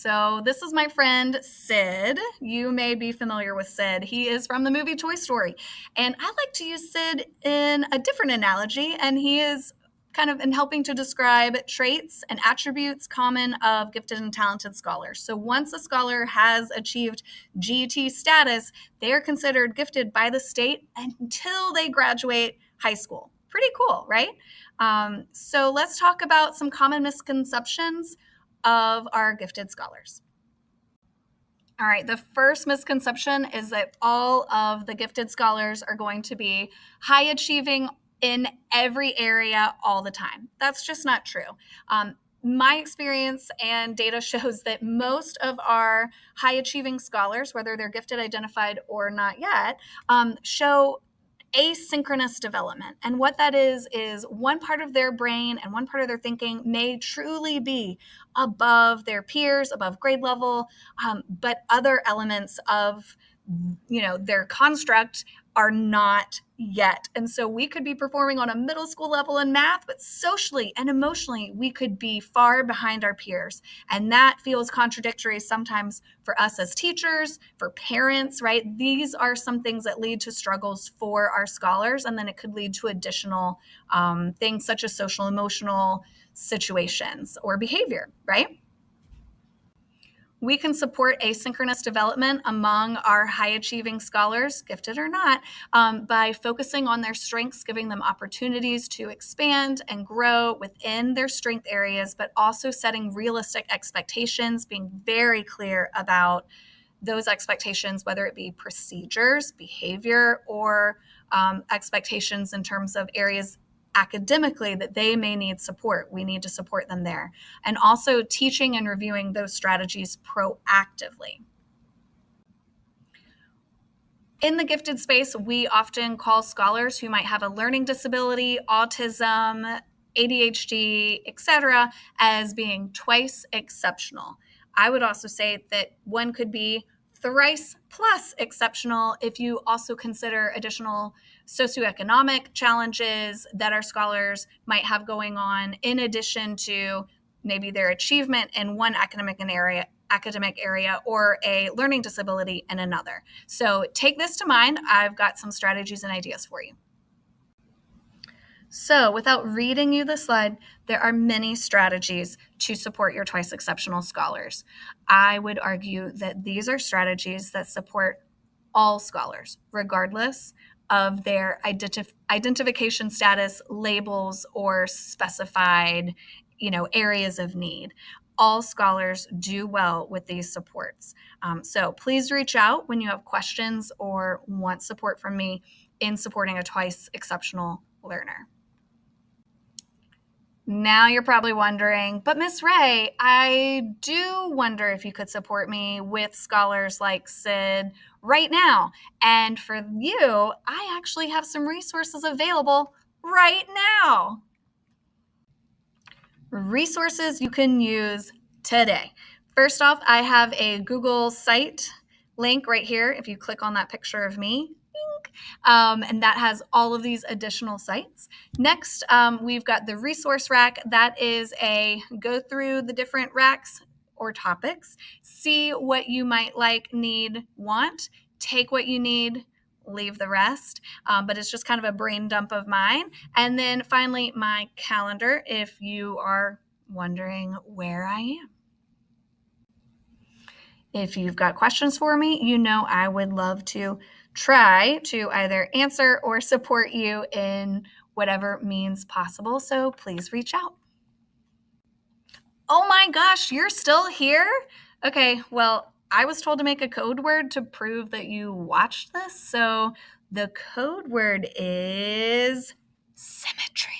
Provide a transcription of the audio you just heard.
So this is my friend Sid. You may be familiar with Sid. He is from the movie Toy Story. And I like to use Sid in a different analogy, and he is kind of in helping to describe traits and attributes common of gifted and talented scholars. So once a scholar has achieved GT status, they are considered gifted by the state until they graduate high school. Pretty cool, right? So let's talk about some common misconceptions of our gifted scholars. All right, the first misconception is that all of the gifted scholars are going to be high achieving in every area all the time. That's just not true. My experience and data shows that most of our high achieving scholars, whether they're gifted, identified, or not yet, show asynchronous development. And what that is one part of their brain and one part of their thinking may truly be above their peers, above grade level, but other elements of their construct are not yet. And so we could be performing on a middle school level in math, but socially and emotionally, we could be far behind our peers. And that feels contradictory sometimes for us as teachers, for parents, right? These are some things that lead to struggles for our scholars. And then it could lead to additional things such as social emotional situations or behavior, right? We can support asynchronous development among our high-achieving scholars, gifted or not, by focusing on their strengths, giving them opportunities to expand and grow within their strength areas, but also setting realistic expectations, being very clear about those expectations, whether it be procedures, behavior, or expectations in terms of areas academically that they may need support. We need to support them there. And also teaching and reviewing those strategies proactively. In the gifted space, we often call scholars who might have a learning disability, autism, ADHD, etc., as being twice exceptional. I would also say that one could be thrice plus exceptional if you also consider additional socioeconomic challenges that our scholars might have going on, in addition to maybe their achievement in one academic area or a learning disability in another. So take this to mind. I've got some strategies and ideas for you. So without reading you the slide, there are many strategies to support your twice exceptional scholars. I would argue that these are strategies that support all scholars, regardless of their identification status, labels, or specified, areas of need. All scholars do well with these supports. So please reach out when you have questions or want support from me in supporting a twice exceptional learner. Now you're probably wondering, but Miss Ray, I do wonder if you could support me with scholars like Sid right now. And for you, I actually have some resources available right now. Resources you can use today. First off, I have a Google site link right here. If you click on that picture of me, and that has all of these additional sites. Next, we've got the resource rack. That is a go through the different racks or topics, see what you might like, need, want, take what you need, leave the rest. But it's just kind of a brain dump of mine. And then finally, my calendar, if you are wondering where I am. If you've got questions for me, I would love to try to either answer or support you in whatever means possible. So please reach out. Oh my gosh, you're still here? Okay, well, I was told to make a code word to prove that you watched this. So the code word is symmetry.